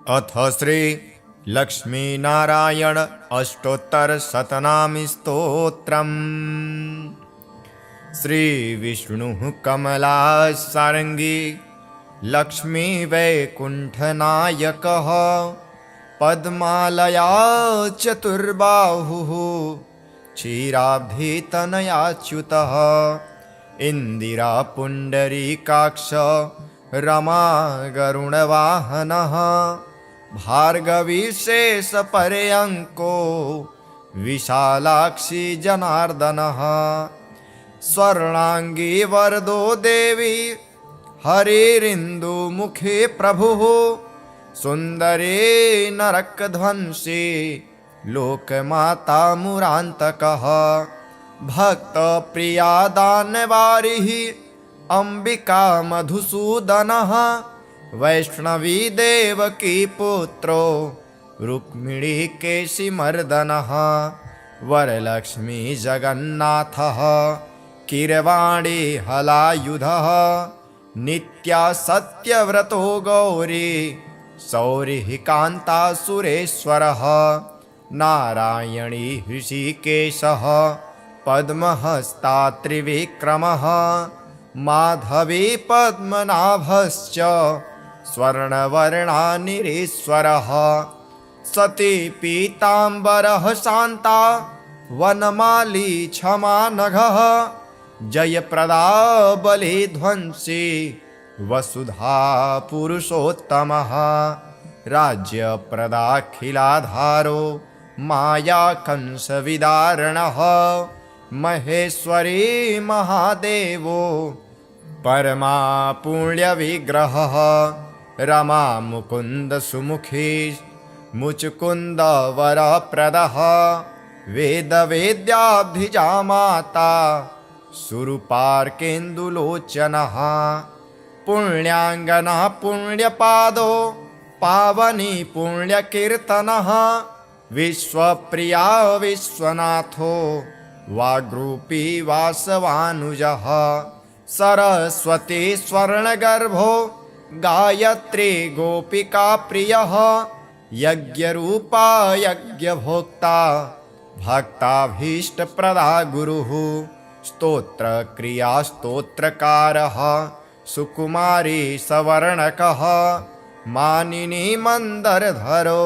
अथ श्री लक्ष्मीनारायण अष्टोत्तरशतनामी स्तोत्रम्। श्रीविष्णुः कमलासारङ्गी लक्ष्मीवैकुण्ठनायकः पद्मालया चतुर्बाहुः क्षीराब्धितनयाच्युतः इन्दिरा पुण्डरीकाक्ष रमा गरुणवाहनः भार्गवीशेषपर्यङ्को विशालाक्षी जनार्दनः स्वर्णाङ्गी वरदो देवी हरिरिन्दुमुखे प्रभुः सुन्दरे नरकध्वंसी लोकमाता मुरान्तकः भक्तप्रिया दानवारिः अम्बिका मधुसूदनः वैष्णवी देवकी पुत्रो रुक्मिणी केशिमर्दनः वरलक्ष्मी जगन्नाथः कीरवाणी हलायुधः नित्या सत्यव्रतो गौरी सौरिः कान्ता सुरेश्वरः नारायणी ऋषिकेशः पद्महस्ता त्रिविक्रमः माधवी पद्मनाभश्च स्वर्णवर्णानिरीश्वरः सती पीताम्बरः शान्ता वनमाली क्षमानघः जयप्रदा बलिध्वंसी वसुधा पुरुषोत्तमः राज्यप्रदाखिलाधारो मायाकंसविदारणः महेश्वरी महादेवो परमा पुण्यविग्रहः रमा मुकुन्द सुमुखी मुचुकुन्दवरप्रदः वेदवेद्याब्धिजा माता सुरूपार्केन्दुलोचनः पुण्याङ्गना पुण्यपादो पावनी पुण्यकीर्तनः विश्वप्रिया विश्वनाथो वाग्रूपी वासवानुजः सरस्वती स्वर्णगर्भो गायत्री गोपिका प्रियः यज्ञरूपा यज्ञभोक्ता भक्ताभीष्टप्रदा गुरुः स्तोत्रक्रिया स्तोत्रकारः सुकुमारी सवर्णकः मानिनी मन्दरधरो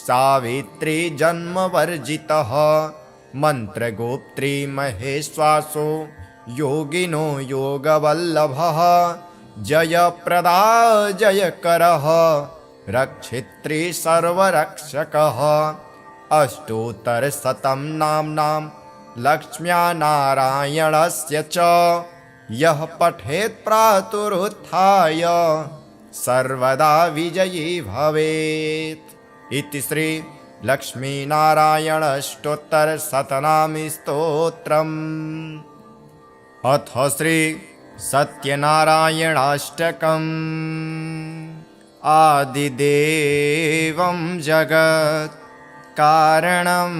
सावित्री जन्मवर्जितः मन्त्रगोप्त्री महेश्वासो योगिनो योगवल्लभः जयप्रदा जयकरः रक्षित्री सर्वरक्षकः अष्टोत्तरशतं नाम्नां लक्ष्म्या नारायणस्य च यः पठेत् प्रातरुत्थाय सर्वदा विजयी भवेत्। इति श्री लक्ष्मीनारायण अष्टोत्तरशतनामी स्तोत्रम्। अथ श्री सत्यनारायणाष्टकम्। आदिदेवं जगत् कारणं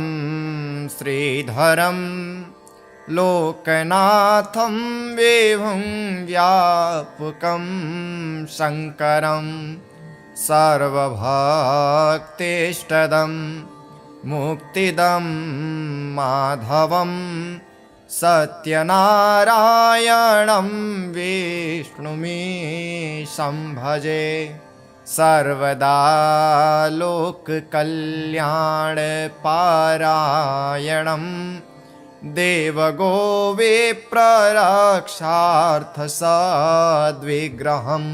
श्रीधरं लोकनाथं विभुं व्यापकं शङ्करं सर्वभक्तेष्टदं मुक्तिदं माधवं सत्यनारायणं विष्णुमीशं भजे सर्वदा लोककल्याणपारायणं देवगोविप्ररक्षार्थसद्विग्रहं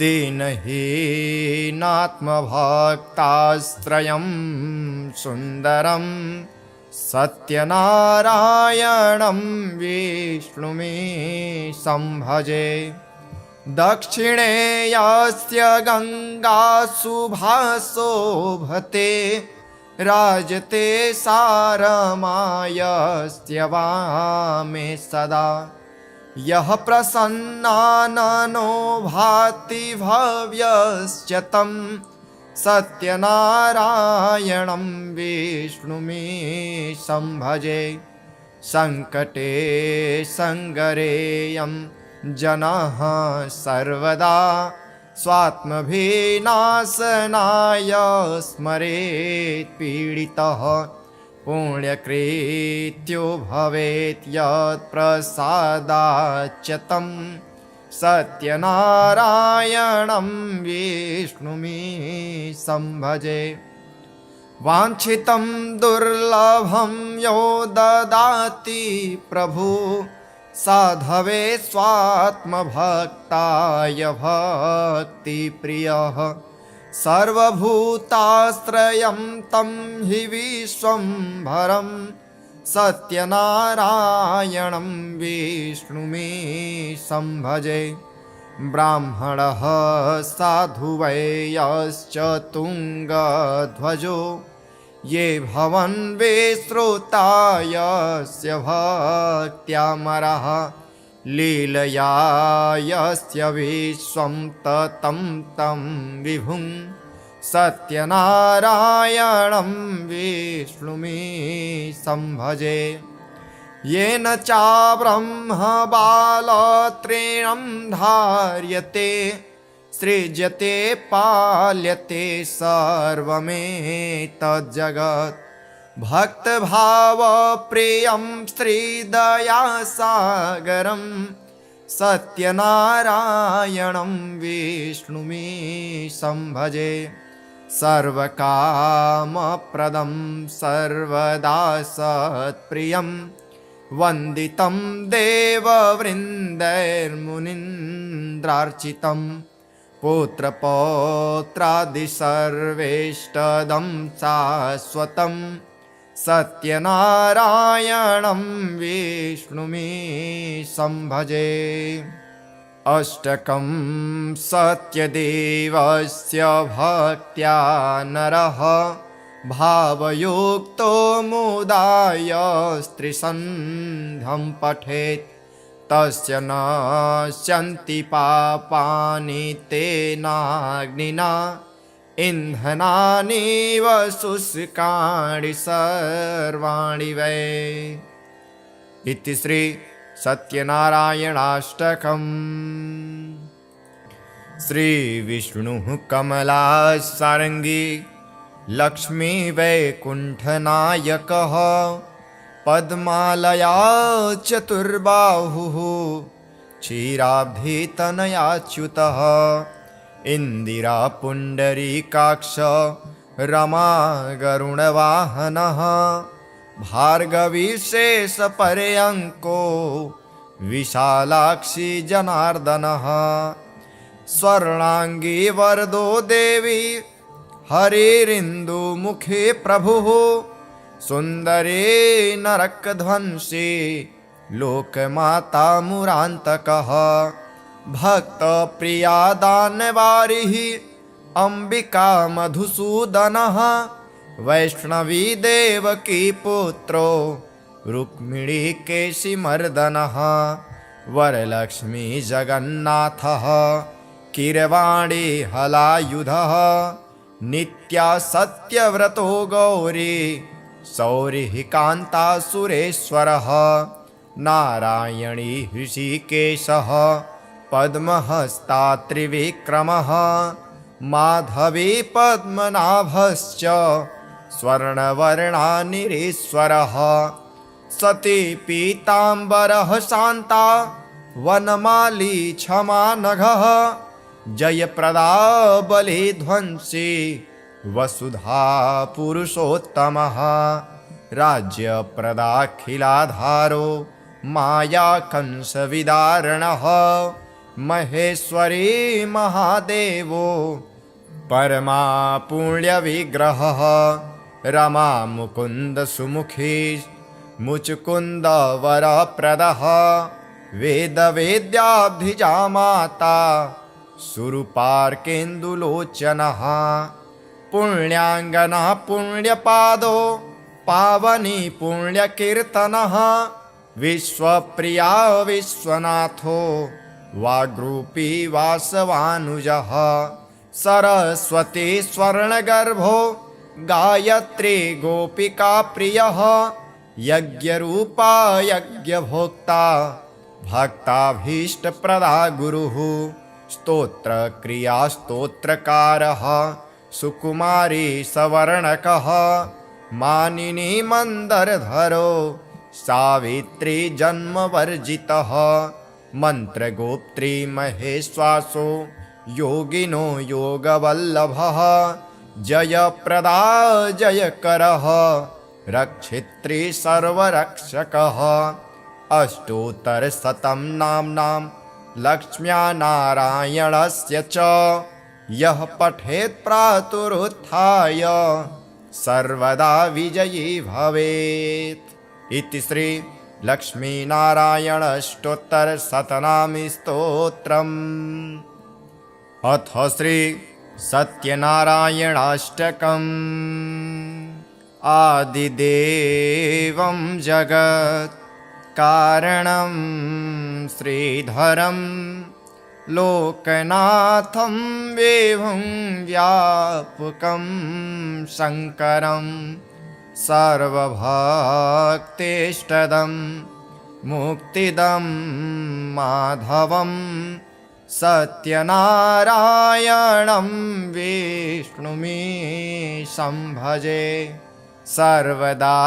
दीनहीनात्मभक्ताश्रयं सुन्दरं सत्यनारायणं विष्णुमीशं भजे दक्षिणे यस्य गङ्गा शुभाशोभते राजते सारमायस्य वामे सदा यः प्रसन्नाननो भाति भव्यश्च तं सत्यनारायणं विष्णुमीशं भजे सङ्कटे सङ्गरेयं जनः सर्वदा स्वात्मभिनाशनाय स्मरेत् पीडितः पुण्यकृत्यो भवेत् यत्प्रसादाच्च तं सत्यनारायणं विष्णुमीशं भजे। वाञ्छितं दुर्लभं यो ददाति प्रभु साधवे स्वात्मभक्ताय भक्तिप्रियः। सर्वभूताश्रयं तं हि विश्वम्भरं सत्यनारायणं विष्णुमीशं भजे। ब्राह्मणः साधु वै यश्च तुङ्गध्वजो ये भवन् विश्रुता यस्य भक्त्यामरः लीलया यस्य विश्वं ततं तं विभुं सत्यनारायणं विष्णुमीशं भजे। येन चाब्रह्मबालत्रीणं धार्यते सृज्यते पाल्यते सर्वमेतज्जगत् भक्तभावप्रियं श्रीदयासागरं सत्यनारायणं विष्णुमीशं भजे। सर्वकामप्रदं सर्वदा सत्प्रियं वन्दितं देववृन्दैर्मुनीन्द्रार्चितं पुत्रपौत्रादिसर्वेष्टदं शाश्वतं सत्यनारायणं विष्णुमीशं भजे। अष्टकं सत्यदेवस्य भक्त्या नरः भावयुक्तो मुदाय स्त्रीसन्ध्यं पठेत् तस्य नश्यन्ति पापानि तेनाग्निना इन्धनानीव शुष्काणि सर्वाणि वै। इति श्री सत्यनारायणाष्टकम्। श्रीविष्णुः कमलासारङ्गी लक्ष्मी वैकुण्ठनायकः पद्मालया चतुर्बाहुः क्षीराब्धितनयाच्युतः इन्दिरा पुण्डरीकाक्ष रमा गरुडवाहनः भार्गवीशेषपर्यङ्को विशालाक्षी जनार्दनः स्वर्णाङ्गी वरदो देवी हरिरिन्दुमुखे प्रभुः सुन्दरे नरकध्वंसी लोकमाता मुरान्तकः भक्तप्रिया दानवारिः अम्बिका मधुसूदनः वैष्णवी देवकी पुत्रो रुक्मिणी केशिमर्दनः वरलक्ष्मी जगन्नाथः कीरवाणी हलायुधः नित्या सत्यव्रतो गौरी सौरिः कान्ता सुरेश्वरः नारायणी हृषिकेशः पद्महस्ता त्रिविक्रमः माधवी पद्मनाभश्च स्वर्णवर्णानिरीश्वरः सती पीताम्बरः शान्ता वनमाली क्षमा नघः जयप्रदा बलिध्वंसी वसुधा पुरुषोत्तमः राज्यप्रदाखिलाधारो माया कंसविदारणः महेश्वरी महादेवो परमा पुण्यविग्रहः रमा मुकुन्द सुमुखी मुचुकुन्द वरप्रदः वेदवेद्याब्धिजा माता सुरूपार्केन्दुलोचनः पुण्याङ्गना पुण्यपादो पावनी पुण्यकीर्तनः विश्वप्रिया विश्वनाथो वाग्रूपी वासवानुजः सरस्वती स्वर्णगर्भो गायत्री गोपिका प्रियः यज्ञरूपा यज्ञभोक्ता भक्ताभीष्टप्रदा गुरुः स्तोत्रक्रियास्तोत्रकारः सुकुमारी सवर्णकः मानिनी मन्दरधरो सावित्री जन्मवर्जितः मन्त्रगोप्त्री महेश्वासो योगिनो योगवल्लभः जयप्रदा जयकरः रक्षित्री सर्वरक्षकः अष्टोत्तरशतं नाम्नां लक्ष्म्या नारायणस्य च यः पठेत् प्रातरुत्थाय सर्वदा विजयी भवेत्। इति श्री लक्ष्मीनारायणाष्टोत्तरशतनामी स्तोत्रम्। अथ श्री सत्यनारायणाष्टकम्। आदिदेवं जगत् कारणं श्रीधरं लोकनाथं विभुं व्यापकं शङ्करं सर्वभक्तेष्टदं मुक्तिदं माधवं सत्यनारायणं विष्णुमीशं भजे सर्वदा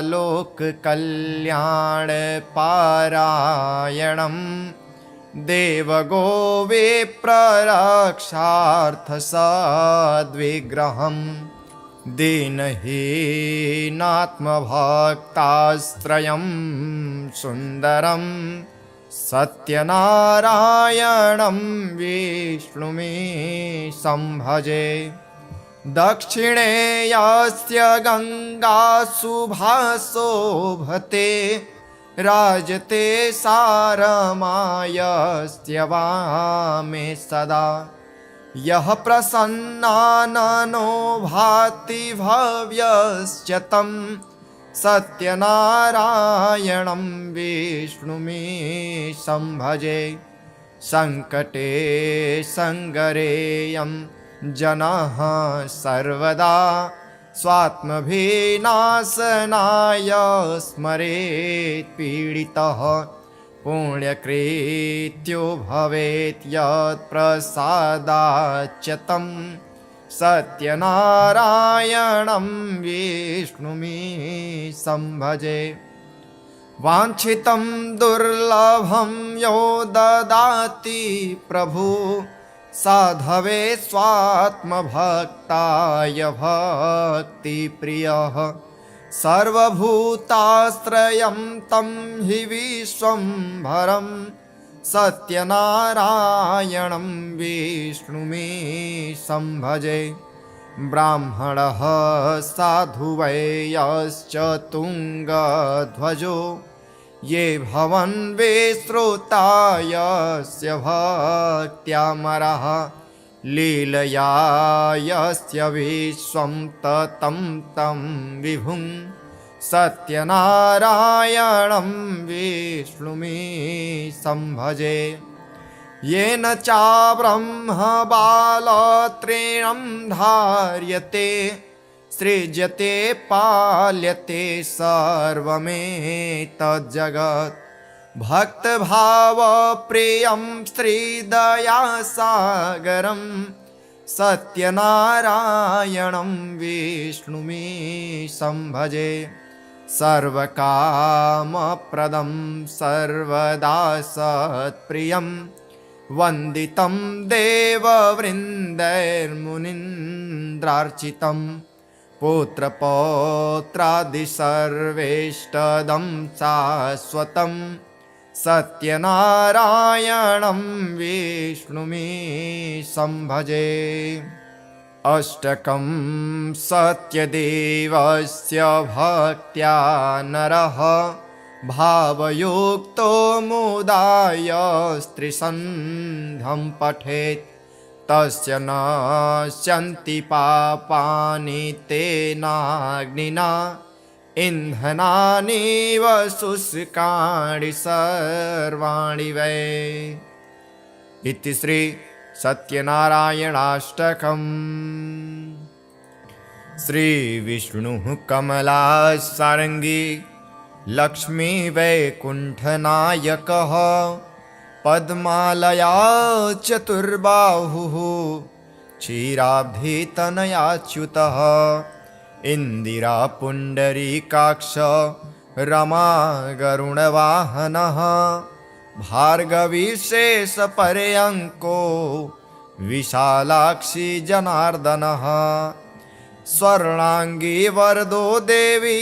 लोककल्याणपारायणं देवगोविप्ररक्षार्थसद्विग्रहं दीनहीनात्मभक्ताश्रयं सुन्दरं सत्यनारायणं विष्णुमीशं भजे। दक्षिणे यस्य गङ्गा शुभाशोभते राजते सारमायस्य वामे सदा यः प्रसन्नाननो भाति भव्यश्च तं सत्यनारायणं विष्णुमीशं भजे। सङ्कटे सङ्गरेयं जनः सर्वदा स्वात्मभिनाशनाय स्मरेत् पीडितः पुण्यकृत्यो भवेत् यत्प्रसादाच्च तं सत्यनारायणं विष्णुमीशं भजे। वाञ्छितं दुर्लभं यो ददाति प्रभु साधवे स्वात्मभक्ताय भक्तिप्रियः सर्वभूताश्रयं तं हि विश्वम्भरं सत्यनारायणं विष्णुमीशं भजे। ब्राह्मणः साधुवैयश्च तुङ्गध्वजो ये भवन् विश्रुता यस्य भक्त्यामरः लीलया यस्य विश्वं ततं तं विभुं सत्यनारायणं विष्णुमीशं भजे। येन चाब्रह्मबालत्रीणं धार्यते सृज्यते पाल्यते सर्वमेतज्जगत् भक्तभावप्रियं श्रीदयासागरं सत्यनारायणं विष्णुमीशं भजे। सर्वकामप्रदं सर्वदा सत्प्रियं वन्दितं देववृन्दैर्मुनीन्द्रार्चितं पुत्रपौत्रादिसर्वेष्टदं शाश्वतं सत्यनारायणं विष्णुमीशं भजे। अष्टकं सत्यदेवस्य भक्त्या नरः भावयुक्तो मुदाय स्त्रीसन्ध्यं पठेत् तस्य नश्यन्ति पापानि तेनाग्निना इन्धनानीव शुष्काणि सर्वाणि वै। इति श्री सत्यनारायणाष्टकम्। श्रीविष्णुः कमलासारङ्गी लक्ष्मी वैकुण्ठनायकः पद्मालया चतुर्बाहुः क्षीराब्धितनयाच्युतः इन्दिरा पुण्डरीकाक्ष रमा गरुडवाहनः भार्गवी शेषपर्यङ्को विशालाक्षी जनार्दनः स्वर्णाङ्गी वरदो देवी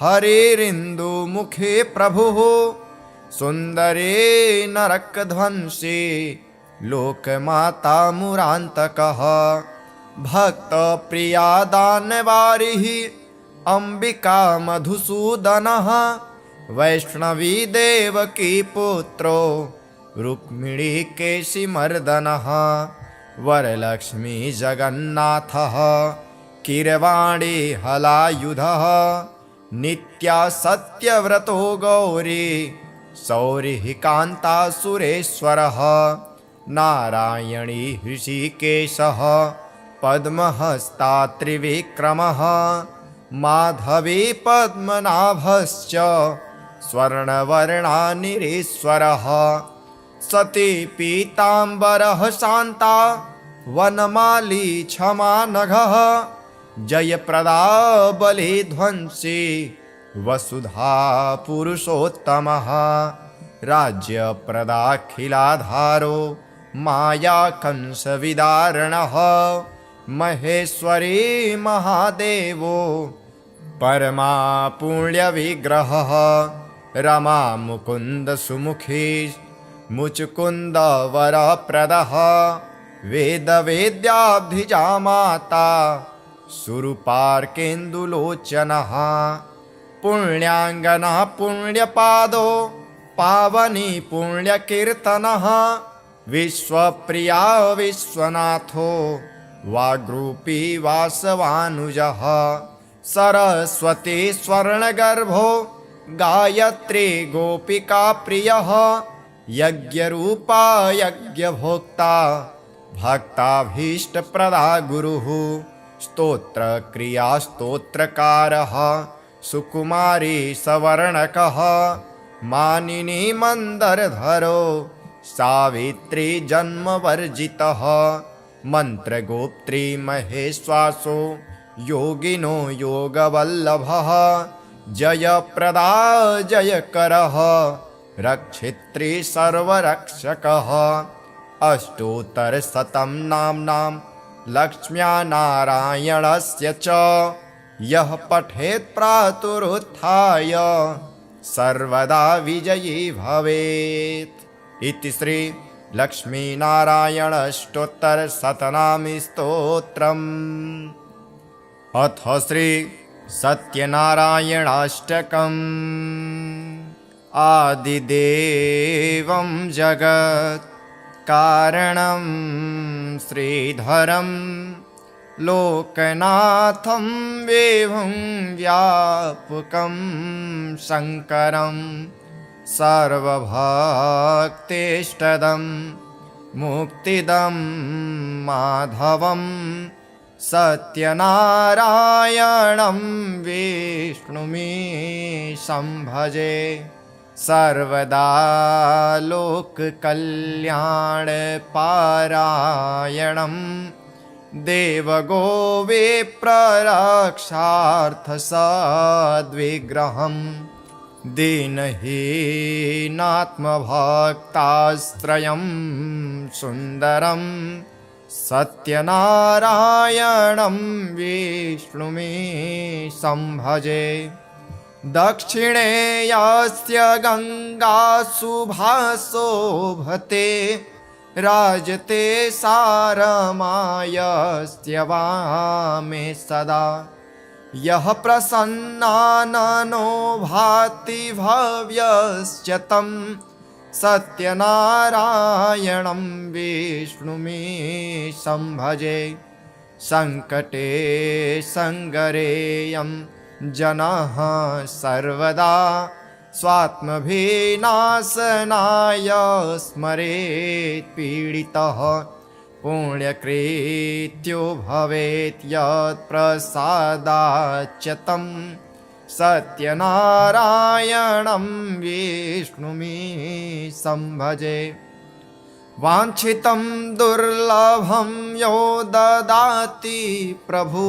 हरिरिन्दुमुखे प्रभुः सुन्दरे नरकध्वंसी लोकमाता मुरान्तकः भक्तप्रिया दानवारिः अम्बिका मधुसूदनः वैष्णवी देवकी पुत्रो रुक्मिणी केशिमर्दनः वरलक्ष्मी जगन्नाथः कीरवाणी हलायुधः नित्या सत्यव्रतो गौरी सौरिः कान्ता सुरेश्वरः नारायणी ऋषिकेशः पद्महस्ता त्रिविक्रमः माधवी पद्मनाभश्च स्वर्णवर्णानिरीश्वरः सती पीताम्बरः शान्ता वनमाली क्षमानघः जयप्रदा बलिध्वंसी वसुधा पुरुषोत्तमः राज्यप्रदाखिलाधारो माया कंसविदारणः महेश्वरी महादेवो परमा पुण्यविग्रहः रमा मुकुन्द सुमुखी मुचुकुन्द वरप्रदः वेदवेद्याब्धिजा माता सुरूपार्केन्दुलोचनः पुण्याङ्गना पुण्यपादो पावनी पुण्यकीर्तनः विश्वप्रिया विश्वनाथो वाग्रूपी वासवानुजः सरस्वती स्वर्णगर्भो गायत्री गोपिका प्रियः यज्ञरूपा यज्ञभोक्ता भक्ताभीष्टप्रदा गुरुः स्तोत्रक्रिया स्तोत्रकारः सुकुमारी सवर्णकः मानिनी मन्दरधरो सावित्री जन्मवर्जितः मन्त्रगोप्त्री महेश्वासो योगिनो योगवल्लभः जयप्रदा जयकरः रक्षित्री सर्वरक्षकः अष्टोत्तरशतं नाम्नां लक्ष्म्या नारायणस्य च यः पठेत् प्रातरुत्थाय सर्वदा विजयी भवेत्। इति श्री लक्ष्मीनारायण अष्टोत्तरशतनामी स्तोत्रम्। अथ श्री सत्यनारायणाष्टकम्। आदिदेवं जगत् कारणं श्रीधरं लोकनाथं विभुं व्यापकं शङ्करं सर्वभक्तेष्टदं मुक्तिदं माधवं सत्यनारायणं विष्णुमीशं भजे सर्वदा लोककल्याणपारायणं देवगोविप्ररक्षार्थसद्विग्रहं दीनहीनात्मभक्ताश्रयं सुन्दरं सत्यनारायणं विष्णुमीशं भजे दक्षिणे यस्य गङ्गा शुभाशोभते राजते सारमायस्य वामे सदा यः प्रसन्नाननो भाति भव्यश्च तं सत्यनारायणं विष्णुमीशं भजे सङ्कटे सङ्गरेयं जनः सर्वदा स्वात्मभिनाशनाय स्मरेत् पीडितः पुण्यकृत्यो भवेत् यत् प्रसादाच्च तं सत्यनारायणं विष्णुमीशं भजे वाञ्छितं दुर्लभं यो ददाति प्रभु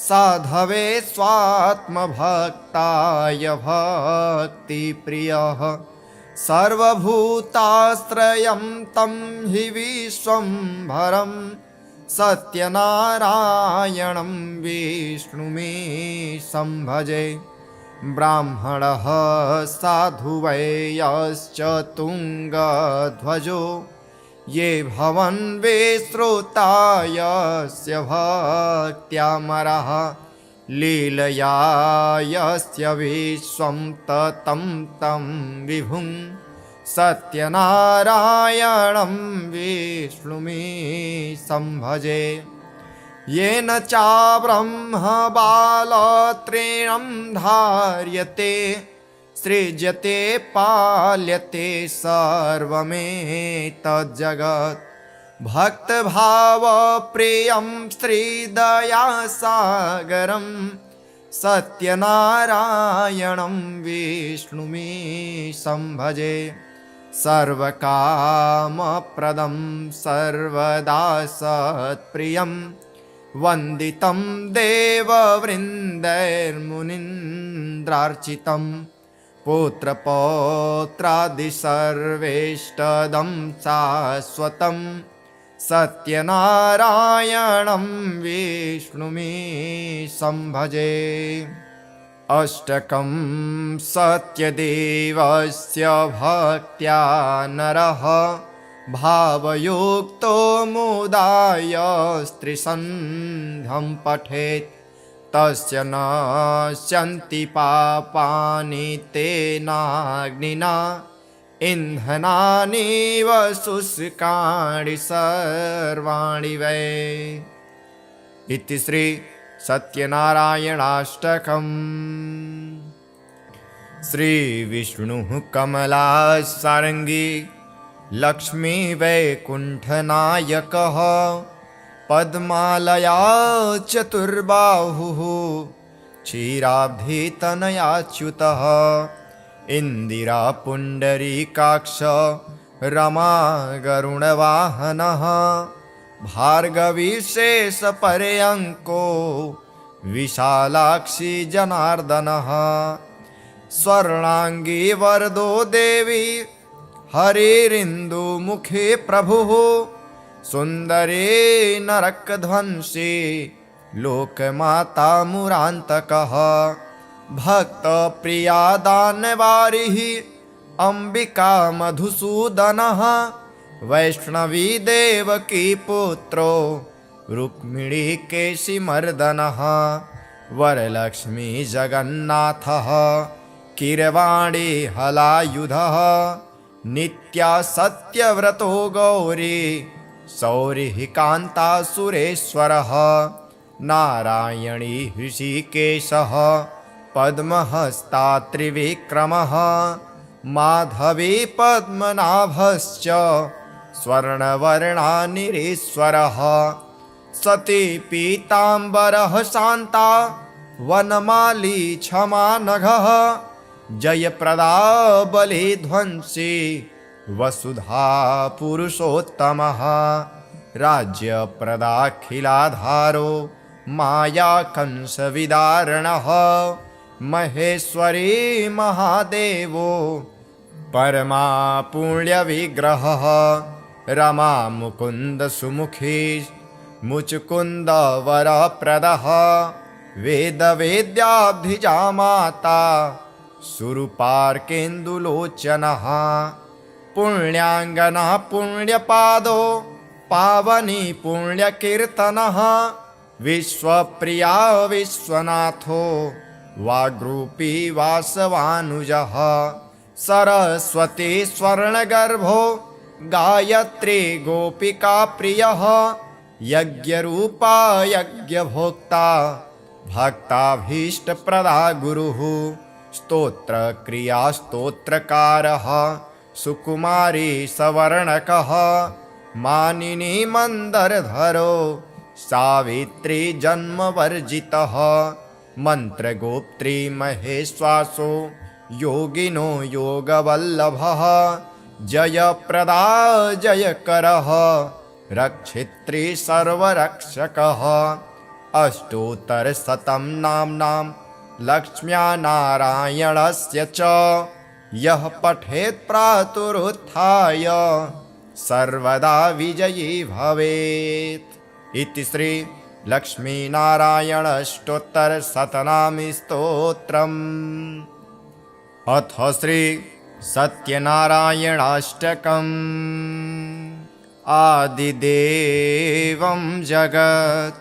साधवे स्वात्मभक्ताय भक्तिप्रियः सर्वभूताश्रयं तं हि विश्वम्भरं सत्यनारायणं विष्णुमीशं भजे ब्राह्मणः साधु वै यश्च तुङ्गध्वजो ये भवन् विश्रुता यस्य भक्त्यामरः लीलया यस्य विश्वं ततं तं विभुं सत्यनारायणं विष्णुमीशं भजे येन चाब्रह्मबालत्रीणं धार्यते सृज्यते पाल्यते सर्वमेतज्जगत् भक्तभावप्रियं श्रीदयासागरं सत्यनारायणं विष्णुमीशं भजे सर्वकामप्रदं सर्वदा सत्प्रियं वन्दितं देववृन्दैर्मुनीन्द्रार्चितं पुत्रपौत्रादिसर्वेष्टदं शाश्वतं सत्यनारायणं विष्णुमीशं भजे अष्टकं सत्यदेवस्य भक्त्या नरः भावयुक्तो मुदाय स्त्रीसन्ध्यं पठेत् तस्य नश्यन्ति पापानि तेनाग्निना इन्धनानीव शुष्काणि सर्वाणि वै इति श्री सत्यनारायणाष्टकम् श्रीविष्णुः कमलासारङ्गी लक्ष्मी वैकुण्ठनायकः पद्मालया चतुर्बाहुः क्षीराब्धितनयाच्युतः इन्दिरा पुण्डरीकाक्ष रमा गरुणवाहनः भार्गवीशेषपर्यङ्को विशालाक्षी जनार्दनः स्वर्णाङ्गी वरदो देवी हरिरिन्दुमुखे प्रभुः सुन्दरे नरकध्वंसी लोकमाता मुरान्तकः भक्तप्रिया दानवारिः अम्बिका मधुसूदनः वैष्णवी देवकी पुत्रो रुक्मिणीकेशिमर्दनः वरलक्ष्मी जगन्नाथः कीरवाणी हलायुधः नित्या सत्यव्रतो गौरी सौरिः कान्तासुरेश्वरः नारायणी हृषिकेशः पद्महस्ता त्रिविक्रमः माधवी पद्मनाभश्च स्वर्णवर्णानिरीश्वरः सती पीताम्बरः शान्ता वनमाली क्षमा नघः जयप्रदा बलिध्वंसी वसुधा पुरुषोत्तमः राज्यप्रदाखिलाधारो माया कंसविदारणः महेश्वरी महादेवो परमा पुण्यविग्रहः रमा मुकुन्द सुमुखी मुचुकुन्द वरप्रदः वेदवेद्याब्धिजा माता सुरूपार्केन्दुलोचनः पुण्याङ्गना पुण्यपादो पावनी पुण्यकीर्तनः विश्वप्रिया विश्वनाथो वाग्रूपी वासवानुजः सरस्वती स्वर्णगर्भो गायत्री गोपिका प्रियः यज्ञरूपा यज्ञभोक्ता भक्ताभीष्टप्रदा गुरुः स्तोत्रक्रिया स्तोत्रकारः सुकुमारी सवर्णकः मानिनी मन्दरधरो सावित्री जन्मवर्जितः मन्त्रगोप्त्री महेश्वासो योगिनो योगवल्लभः जयप्रदा जयकरः रक्षित्री सर्वरक्षकः अष्टोत्तरशतं नाम्नां लक्ष्म्या नारायणस्य च यः पठेत् प्रातरुत्थाय सर्वदा विजयी भवेत्। इति श्री लक्ष्मीनारायण अष्टोत्तरशतनामी स्तोत्रम्। अथ श्री सत्यनारायणाष्टकम्। आदिदेवं जगत्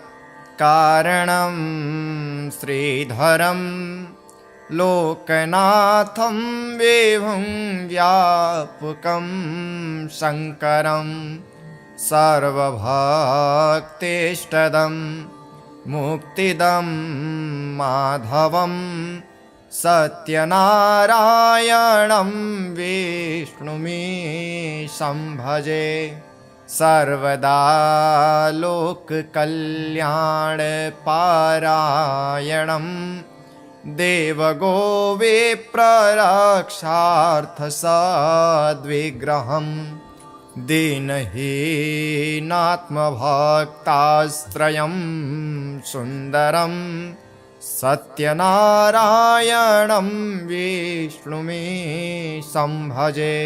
कारणं श्रीधरं लोकनाथं विभुं व्यापकं शङ्करं सर्वभक्तेष्टदं मुक्तिदं माधवं सत्यनारायणं विष्णुमीशं भजे सर्वदा लोककल्याणपारायणं देवगोविप्ररक्षार्थसद्विग्रहं दीनहीनात्मभक्ताश्रयं सुन्दरं सत्यनारायणं विष्णुमीशं भजे।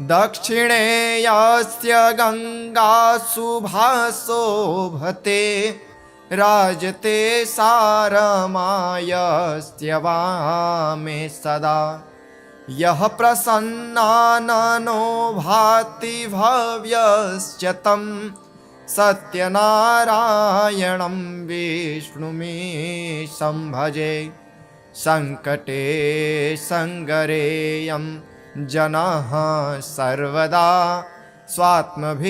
दक्षिणे यस्य गङ्गा शुभाशोभते राजते सारमायस्य वामे सदा यः प्रसन्नाननो भाति भव्यश्च तं सत्यनारायणं विष्णुमीशं भजे। सङ्कटे सङ्गरेयं जनः सर्वदा स्वात्मभिनाशनाय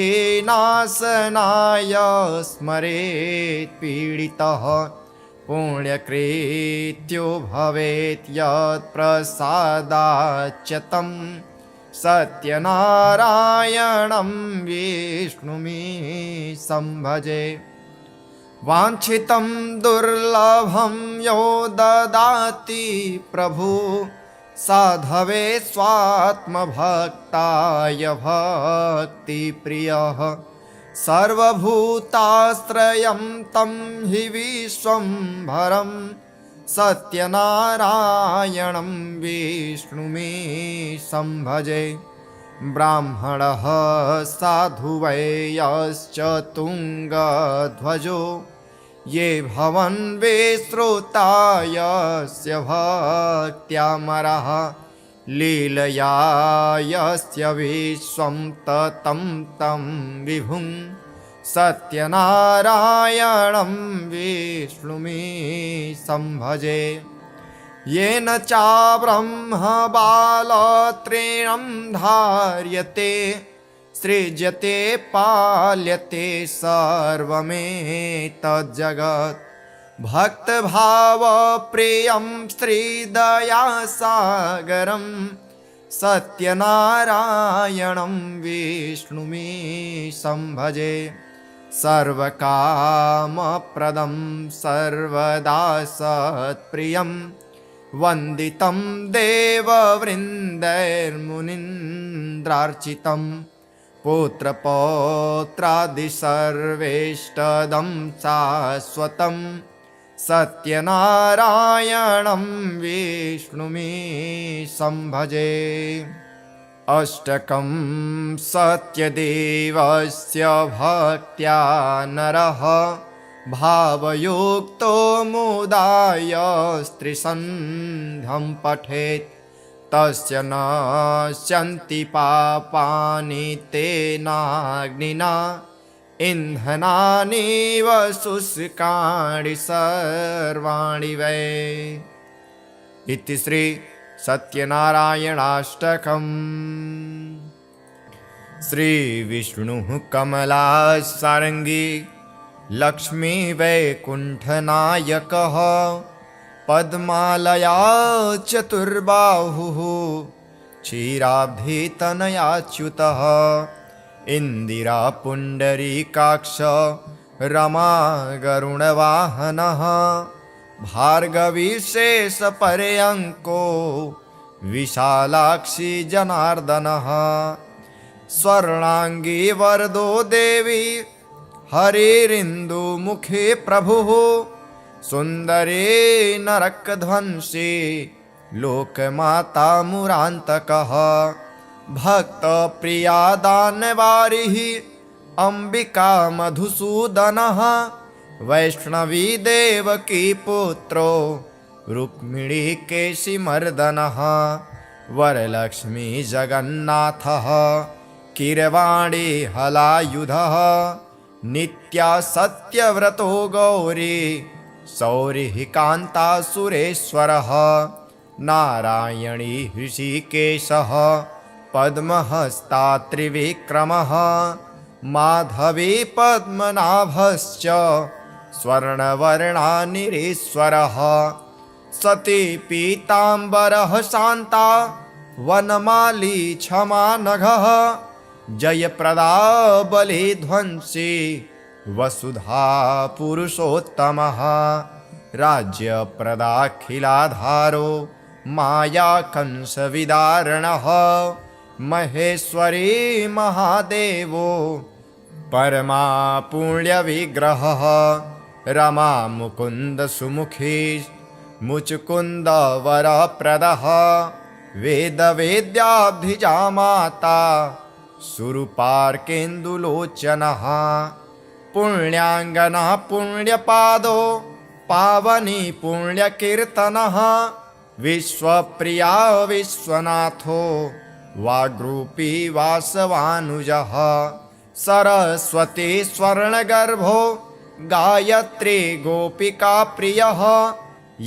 स्मरेत् पीडितः पुण्यकृत्यो भवेत् यत्प्रसादाच्च तं सत्यनारायणं विष्णुमीशं भजे। वाञ्छितं दुर्लभं यो ददाति प्रभु साधवे स्वात्मभक्ताय भक्तिप्रियः सर्वभूताश्रयं तं हि विश्वम्भरं सत्यनारायणं विष्णुमीशं भजे। ब्राह्मणः साधु वै यश्च तुङ्गध्वजो ये भवन् विश्रुता यस्य भक्त्यामरः लीलया यस्य विश्वं ततं तं विभुं सत्यनारायणं विष्णुमीशं भजे। येन चाब्रह्मबालत्रीणं धार्यते सृज्यते पाल्यते सर्वमेतज्जगत् भक्तभावप्रियं श्रीदयासागरं सत्यनारायणं विष्णुमीशं भजे। सर्वकामप्रदं सर्वदा सत्प्रियं वन्दितं देववृन्दैर्मुनीन्द्रार्चितं पुत्रपौत्रादिसर्वेष्टदं शाश्वतं सत्यनारायणं विष्णुमीशं भजे। अष्टकं सत्यदेवस्य भक्त्या नरः भावयुक्तो मुदाय स्त्रीसन्ध्यं पठेत् तस्य नश्यन्ति पापानि तेनाग्निना इन्धनानीव शुष्काणि सर्वाणि वै। इति श्री सत्यनारायणाष्टकम्। श्रीविष्णुः कमलासारङ्गी लक्ष्मी वैकुण्ठनायकः पद्मालया चतुर्बाहुः क्षीराब्धितनयाच्युतः इन्दिरा पुण्डरीकाक्ष रमा गरुडवाहनः भार्गवी शेष पर्यंको विशालाक्षी जनार्दनः स्वर्णांगी वरदो देवी हरिरिन्दुमुखे प्रभुः सुन्दरे नरकध्वंसी लोकमाता मुरान्तकः भक्तप्रिया दानवारिः अम्बिका मधुसूदनः वैष्णवी देवकी पुत्रो रुक्मिणी केशिमर्दनः वरलक्ष्मी जगन्नाथः कीरवाणी हलायुधः नित्या सत्यव्रतो गौरी सौरिः कान्ता सुरेश्वरः नारायणी हृषिकेशः पद्महस्ता त्रिविक्रमः माधवी पद्मनाभश्च स्वर्णवर्णानिरीश्वरः सती पीताम्बरः शान्ता वनमाली क्षमा नघः जयप्रदा बलिध्वंसी वसुधा पुरुषोत्तमः राज्यप्रदाखिलाधारो माया कंसविदारणः महेश्वरी महादेवो परमा पुण्यविग्रहः रमा मुकुन्द सुमुखी मुचुकुन्द वरप्रदः वेदवेद्याब्धिजा माता सुरूपार्केन्दुलोचनः पुण्याङ्गना पुण्यपादो पावनी पुण्यकीर्तनः विश्वप्रिया विश्वनाथो वाग्रूपी वासवानुजः सरस्वती स्वर्णगर्भो गायत्री गोपिका प्रियः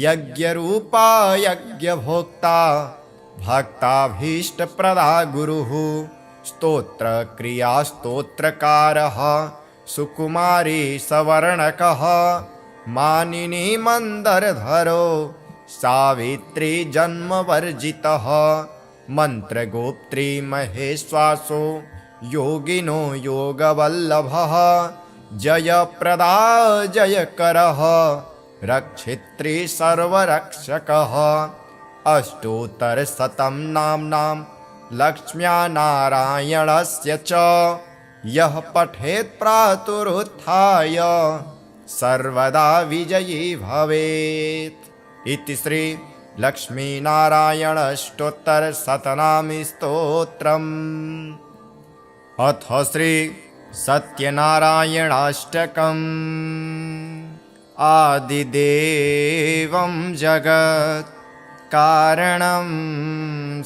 यज्ञरूपा यज्ञभोक्ता भक्ताभीष्टप्रदा गुरुः स्तोत्रक्रिया स्तोत्रकारः सुकुमारी सवर्णकः मानिनी मन्दरधरो सावित्री जन्मवर्जितः मन्त्रगोप्त्री महेश्वासो योगिनो योगवल्लभः जयप्रदा जयकरः रक्षित्री सर्वरक्षकः अष्टोत्तरशतं नाम्नां लक्ष्म्या नारायणस्य च यः पठेत् प्रातरुत्थाय सर्वदा विजयी भवेत्। इति श्री लक्ष्मीनारायणाष्टोत्तरशतनाम स्तोत्रम्। अथ श्री सत्यनारायणाष्टकम्। आदिदेवं जगत् कारणं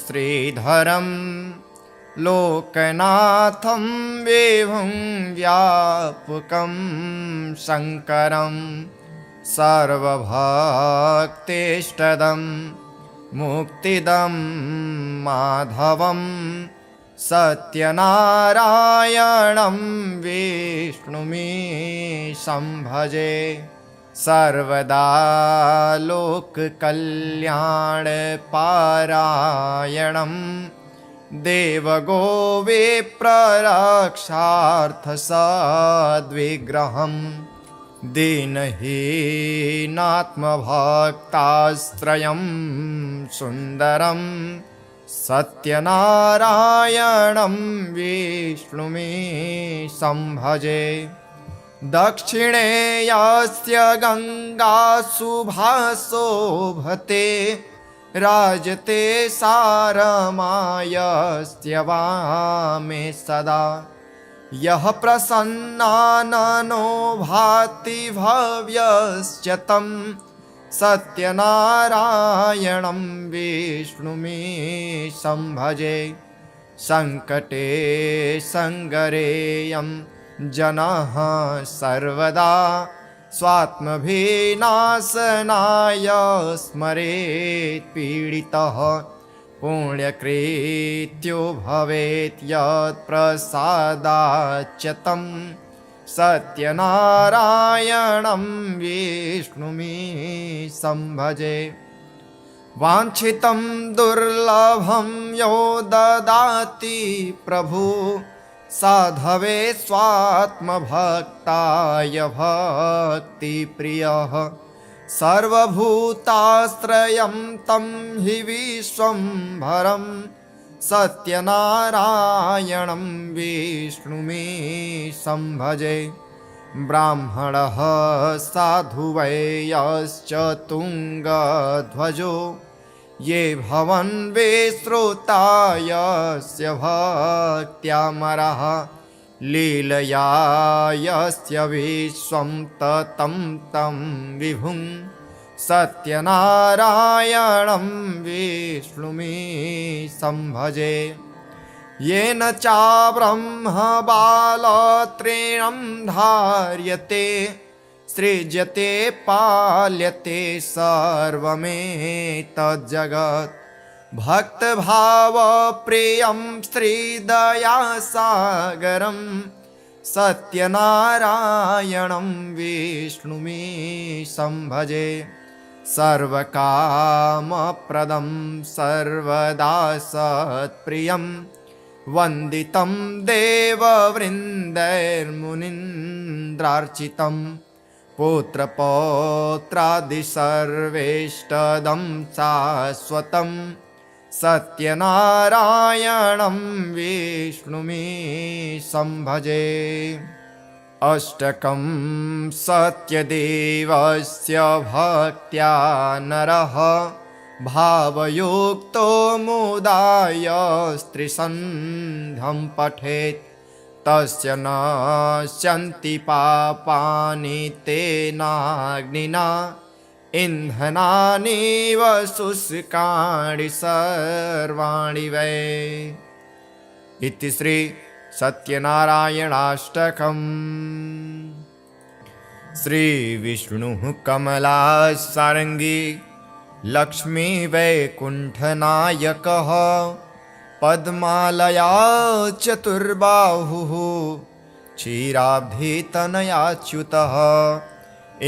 श्रीधरं लोकनाथं विभुं व्यापकं शङ्करं सर्वभक्तेष्टदं मुक्तिदं माधवं सत्यनारायणं विष्णुमीशं भजे सर्वदा लोककल्याणपारायणं देवगोविप्ररक्षार्थसद्विग्रहं दीनहीनात्मभक्ताश्रयं सुन्दरं सत्यनारायणं विष्णुमीशं भजे। दक्षिणे यस्य गङ्गा शुभाशोभते राजते सारमायस्य वामे सदा यः प्रसन्नाननो भाति भव्यश्च तं सत्यनारायणं विष्णुमीशं भजे। सङ्कटे सङ्गरेयं जनः सर्वदा स्वात्मभिनाशनाय स्मरेत् पीडितः पुण्यकृत्यो भवेत् यत्प्रसादाच्च तं सत्यनारायणं विष्णुमीशं भजे। वाञ्छितं दुर्लभं यो ददाति प्रभु साधवे स्वात्मभक्ताय भक्तिप्रियः सर्वभूताश्रयं तं हि विश्वम्भरं सत्यनारायणं विष्णुमीशं भजे। ब्राह्मणः साधु वै यश्च तुङ्गध्वजो ये भवन् विश्रुता यस्य भक्त्यामरः लीलया यस्य विश्वं ततं तं विभुं सत्यनारायणं विष्णुमीशं भजे। येन चाब्रह्मबालत्रीणं धार्यते सृज्यते पाल्यते सर्वमेतज्जगत् भक्तभावप्रियं श्रीदयासागरं सत्यनारायणं विष्णुमीशं भजे। सर्वकामप्रदं सर्वदा सत्प्रियं वन्दितं देववृन्दैर्मुनीन्द्रार्चितं पुत्रपौत्रादिसर्वेष्टदं शाश्वतं सत्यनारायणं विष्णुमीशं भजे। अष्टकं सत्यदेवस्य भक्त्या नरः भावयुक्तो मुदाय स्त्रीसन्ध्यं पठेत् तस्य नश्यन्ति पापानि तेनाग्निना इन्धनानीव शुष्काणि सर्वाणि वै। इति श्री सत्यनारायणाष्टकम्। श्रीविष्णुः कमलासारङ्गी लक्ष्मी वैकुण्ठनायकः पद्मालया चतुर्बाहुः क्षीराब्धितनयाच्युतः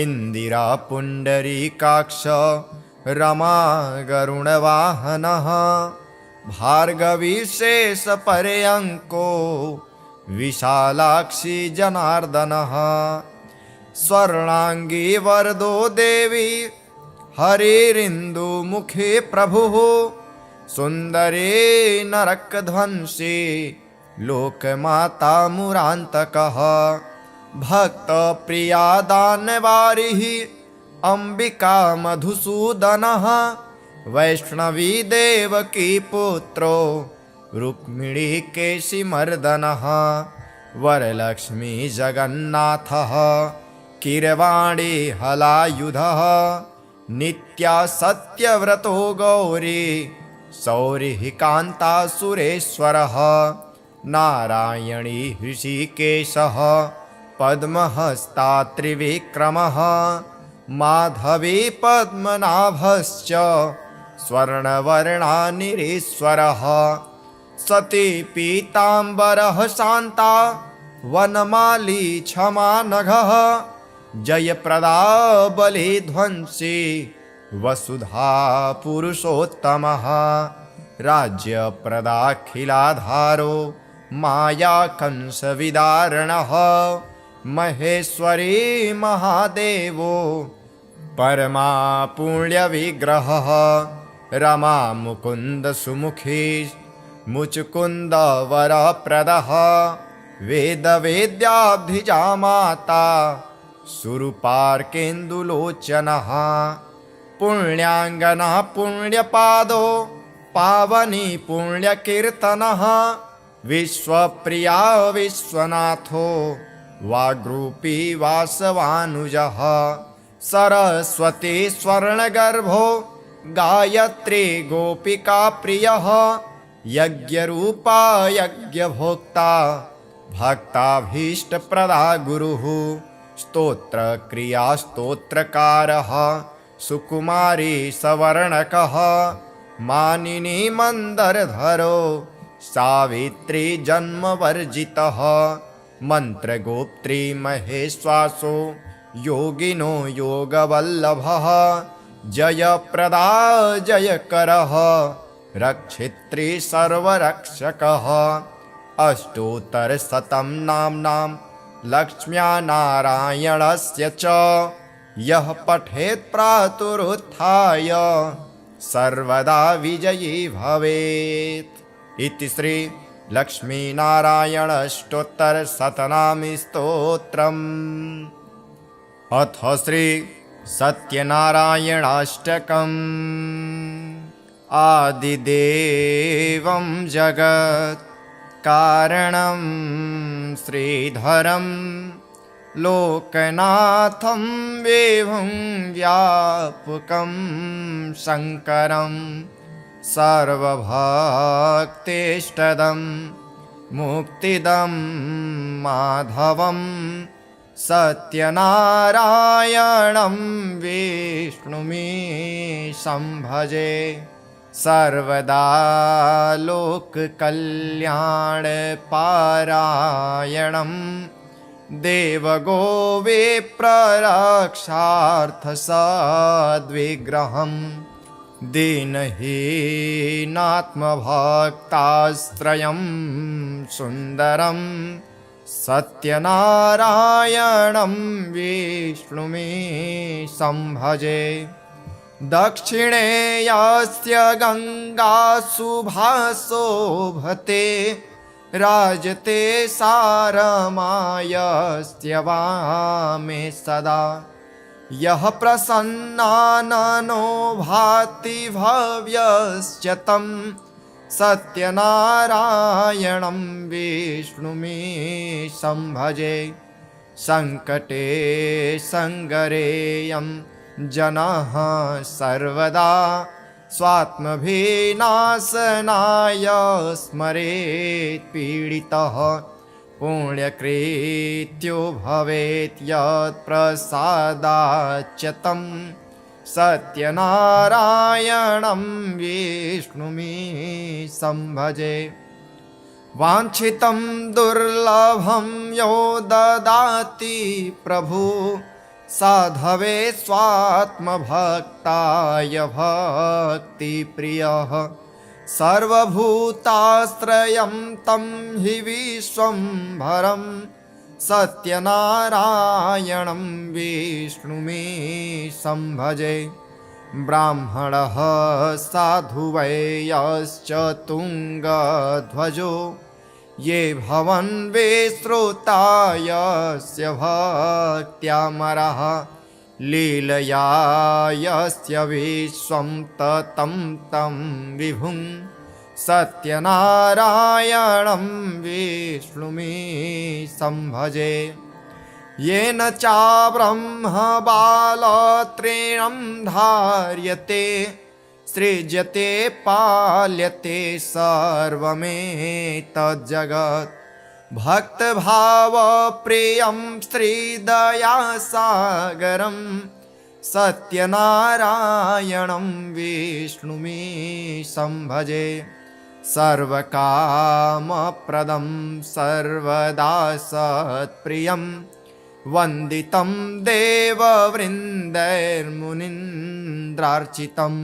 इन्दिरा पुण्डरीकाक्ष रमा गरुडवाहनः भार्गवीशेषपर्यङ्को विशालाक्षी जनार्दनः स्वर्णाङ्गी वरदो देवी हरिरिन्दुमुखे प्रभुः सुन्दरे नरकध्वंसी लोकमाता मुरान्तकः भक्तप्रिया दानवारिः अम्बिका मधुसूदनः वैष्णवी देवकी पुत्रो रुक्मिणीकेशिमर्दनः वरलक्ष्मी जगन्नाथः कीरवाणी हलायुधः नित्या सत्यव्रतो गौरी सौरिः कान्तासुरेश्वरः नारायणी हृषिकेशः पद्महस्ता त्रिविक्रमः माधवी पद्मनाभश्च स्वर्णवर्णानिरीश्वरः सती पीताम्बरः शान्ता वनमाली क्षमा नघः जयप्रदा बलिध्वंसी वसुधा पुरुषोत्तमः राज्यप्रदाखिलाधारो माया कंसविदारणः महेश्वरी महादेवो परमा पुण्यविग्रहः रमा मुकुन्द सुमुखी मुचुकुन्द वरप्रदः वेदवेद्याब्धिजा माता सुरूपार्केन्दुलोचनः पुण्याङ्गना पुण्यपादो पावनी पुण्यकीर्तनः विश्वप्रिया विश्वनाथो वाग्रूपी वासवानुजः सरस्वती स्वर्णगर्भो गायत्री गोपिका प्रियः यज्ञरूपा यज्ञभोक्ता भक्ताभीष्टप्रदा गुरुः स्तोत्रक्रिया स्तोत्रकारः सुकुमारी सवर्णकः मानिनी मन्दरधरो सावित्री जन्मवर्जितः मन्त्रगोप्त्री महेश्वासो योगिनो योगवल्लभः जयप्रदा जयकरः रक्षित्री सर्वरक्षकः अष्टोत्तरशतं नाम्नां लक्ष्म्या नारायणस्य च यः पठेत् प्रातरुत्थाय सर्वदा विजयी भवेत्। इति श्री लक्ष्मीनारायणष्टोत्तरशतनामी स्तोत्रम्। अथ श्री सत्यनारायणाष्टकम्। आदिदेवं जगत् कारणं श्रीधरं लोकनाथं विभुं व्यापकं शङ्करं सर्वभक्तेष्टदं मुक्तिदं माधवं सत्यनारायणं विष्णुमीशं भजे। सर्वदा लोककल्याणपारायणं देवगोविप्ररक्षार्थसद्विग्रहं दीनहीनात्मभक्ताश्रयं सुन्दरं सत्यनारायणं विष्णुमीशं भजे। दक्षिणे यस्य गङ्गा शुभाशोभते राजते सारमायस्य वामे सदा। यः प्रसन्नाननो भाति भव्यश्च तं सत्यनारायणं विष्णुमीशं भजे। सङ्कटे सङ्गरेयं जनः सर्वदा स्वात्मभिनाशनाय स्मरेत् पीडितः। पुण्यकृत्यो भवेत् यत्प्रसादाच्च तं सत्यनारायणं विष्णुमीशं भजे। वाञ्छितं दुर्लभं यो ददाति प्रभु साधवे स्वात्मभक्ताय भक्तिप्रियः। सर्वभूताश्रयं तं हि विश्वम्भरं सत्यनारायणं विष्णुमीशं भजे। ब्राह्मणः साधु वै यश्च तुङ्गध्वजो ये भवन् विश्रुता यस्य भक्त्यामरः लीलया यस्य विश्वं ततं तं विभुं सत्यनारायणं विष्णुमीशं भजे। येन चाब्रह्मबालत्रीणं धार्यते सृज्यते पाल्यते सर्वमेतज्जगत्। भक्तभावप्रियं श्रीदयासागरं सत्यनारायणं विष्णुमीशं भजे। सर्वकामप्रदं सर्वदा सत्प्रियं वन्दितं देववृन्दैर्मुनीन्द्रार्चितं।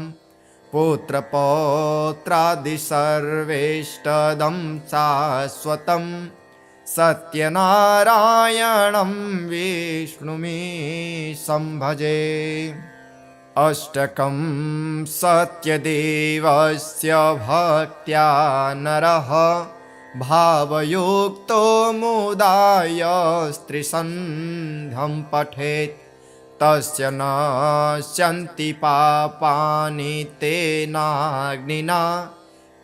पुत्रपौत्रादिसर्वेष्टदं शाश्वतं सत्यनारायणं विष्णुमीशं भजे। अष्टकं सत्यदेवस्य भक्त्या नरः भावयुक्तो मुदाय स्त्रीसन्ध्यं पठेत् तस्य नश्यन्ति पापानि तेनाग्निना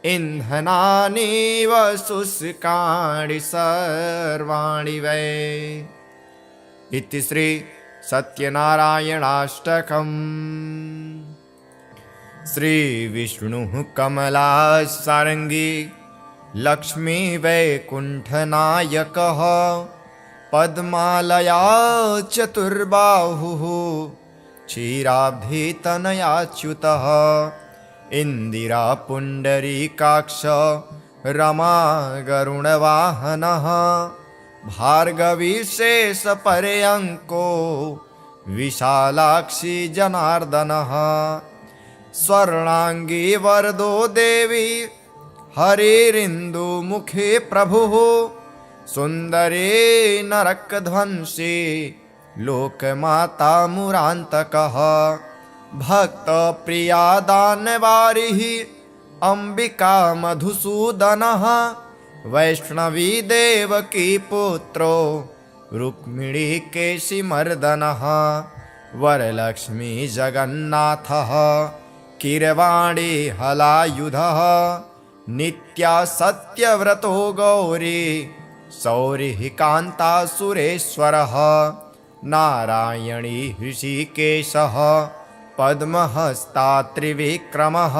इन्धनानीव शुष्काणि सर्वाणि वै। इति श्री सत्यनारायणाष्टकम्। श्रीविष्णुः कमलासारङ्गी लक्ष्मी वैकुण्ठनायकः पद्मालया चतुर्बाहुः क्षीराब्धितनयाच्युतः इन्दिरा पुण्डरीकाक्ष रमा गरुणवाहनः भार्गवीशेषपर्यङ्को विशालाक्षी जनार्दनः स्वर्णाङ्गी वरदो देवी हरिरिन्दुमुखे प्रभुः सुन्दरे नरकध्वंसी लोकमाता मुरान्तकः भक्तप्रिया दानवारिः अम्बिका मधुसूदनः वैष्णवी देवकी पुत्रो रुक्मिणी केशिमर्दनः वरलक्ष्मी जगन्नाथः कीरवाणी हलायुधः नित्या सत्यव्रतो गौरी सौरिः कान्ता सुरेश्वरः नारायणी ऋषिकेशः पद्महस्ता त्रिविक्रमः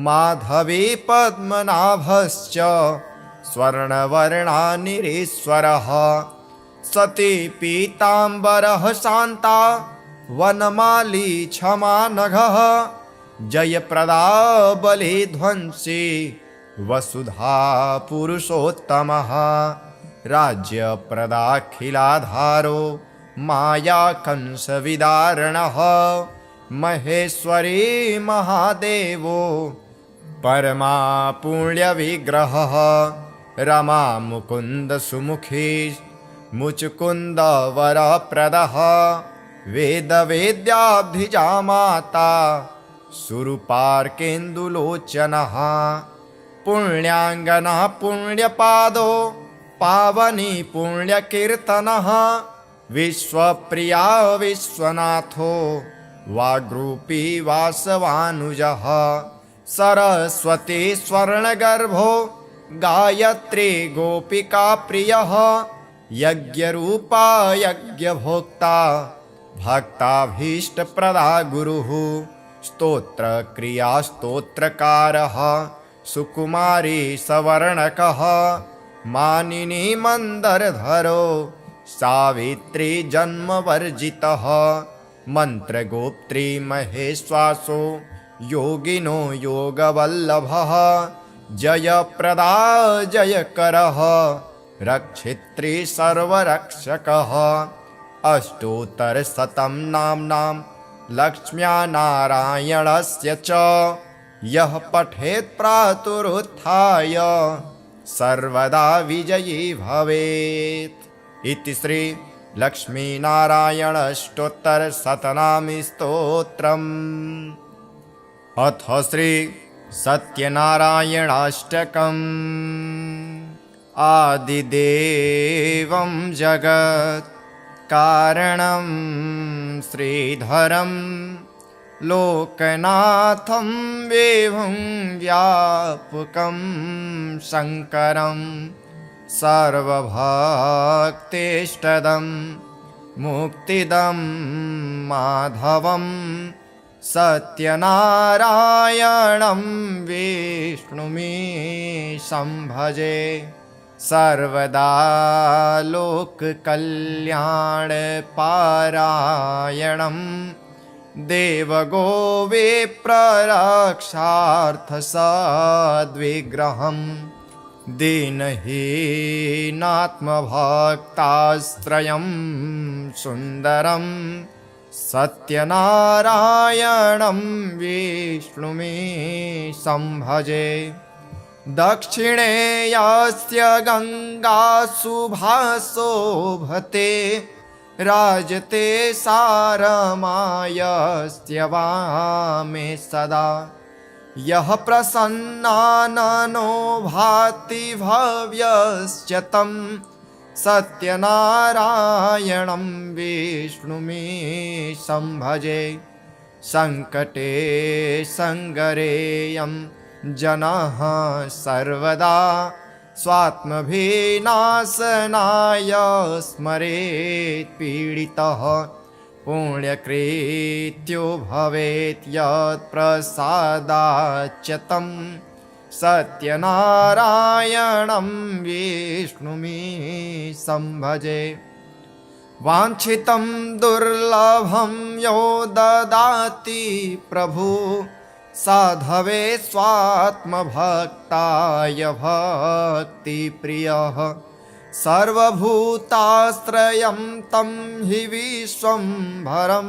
माधवी पद्मनाभश्च स्वर्णवर्णानिरीश्वरः सती पीताम्बरः शान्ता वनमाली क्षमानघः जयप्रदा बलिध्वंसी वसुधा पुरुषोत्तमः राज्यप्रदाखिलाधारो माया कंसविदारणः महेश्वरी महादेवो परमा पुण्यविग्रहः रमा मुकुन्द सुमुखी मुचुकुन्द वरप्रदः वेदवेद्याब्धिजा माता सुरूपार्केन्दुलोचनः पुण्याङ्गना पुण्यपादो पावनी पुण्यकीर्तनः विश्वप्रिया विश्वनाथो वाग्रूपी वासवानुजः सरस्वती स्वर्णगर्भो गायत्री गोपिका प्रियः यज्ञरूपा यज्ञभोक्ता भक्ताभीष्टप्रदा गुरुः स्तोत्रक्रिया स्तोत्रकारः सुकुमारी सवर्णकः मानिनी मन्दरधरो सावित्री जन्मवर्जितः मन्त्रगोप्त्री महेश्वासो योगिनो योगवल्लभः जयप्रदा जयकरः रक्षित्री सर्वरक्षकः अष्टोत्तरशतं नाम्नां लक्ष्म्या नारायणस्य च यः पठेत् प्रातरुत्थाय सर्वदा विजयी भवेत्। इति श्री लक्ष्मीनारायणाष्टोत्तरशतनामी स्तोत्रम्। अथ श्री सत्यनारायणाष्टकम्। आदिदेवं जगत् कारणं श्रीधरं लोकनाथं वेवं व्यापकं शङ्करं सर्वभक्तेष्टदं मुक्तिदं माधवं सत्यनारायणं विष्णुमीशं भजे सर्वदा लोककल्याणपारायणं देवगोविप्ररक्षार्थसद्विग्रहं दीनहीनात्मभक्ताश्रयं सुन्दरं सत्यनारायणं विष्णुमीशं भजे। दक्षिणे यस्य गङ्गा शुभाशोभते राजते सारमायस्य वामे सदा यः प्रसन्नाननो भाति भव्यश्च तं सत्यनारायणं विष्णुमीशं भजे। सङ्कटे सङ्गरेयं जनः सर्वदा स्वात्मभिनाशनाय स्मरेत् पीडितः पुण्यकृत्यो भवेत् यत्प्रसादाच्च तं सत्यनारायणं विष्णुमीशं भजे। वाञ्छितं दुर्लभं यो ददाति प्रभु साधवे स्वात्मभक्ताय भक्तिप्रियः सर्वभूताश्रयं तं हि विश्वम्भरं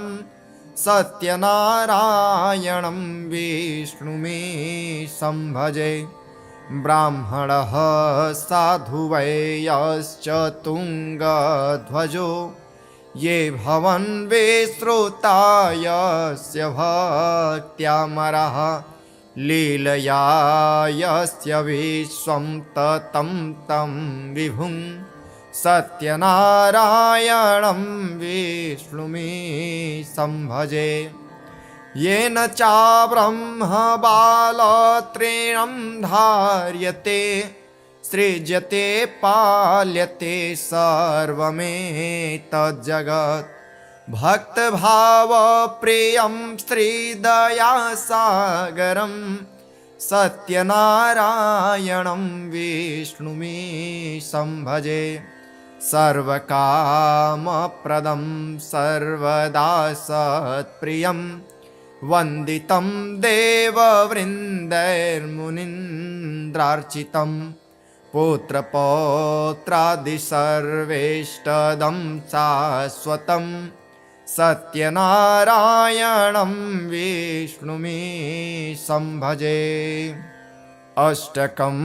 सत्यनारायणं विष्णुमीशं भजे। ब्राह्मणः साधु वै यश्च तुङ्गध्वजो ये भवन् विश्रुता यस्य भक्त्यामरः लीलया यस्य विश्वं ततं तं विभुं सत्यनारायणं विष्णुमीशं भजे। येन चाब्रह्मबालत्रीणं धार्यते सृज्यते पाल्यते सर्वमेतज्जगत् भक्तभावप्रियं श्रीदयासागरं सत्यनारायणं विष्णुमीशं भजे। सर्वकामप्रदं सर्वदा सत्प्रियं वन्दितं देववृन्दैर्मुनीन्द्रार्चितं पुत्रपौत्रादिसर्वेष्टदं शाश्वतं सत्यनारायणं विष्णुमीशं भजे। अष्टकं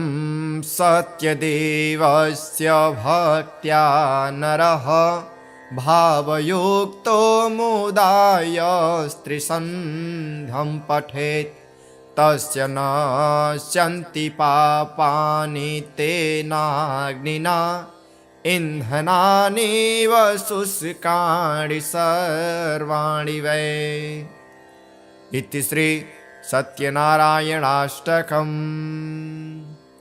सत्यदेवस्य भक्त्या नरः भावयुक्तो मुदाय स्त्रीसन्धं पठेत् तस्य नश्यन्ति पापानि तेनाग्निना इन्धनानीव शुष्काणि सर्वाणि वै। इति श्री सत्यनारायणाष्टकम्।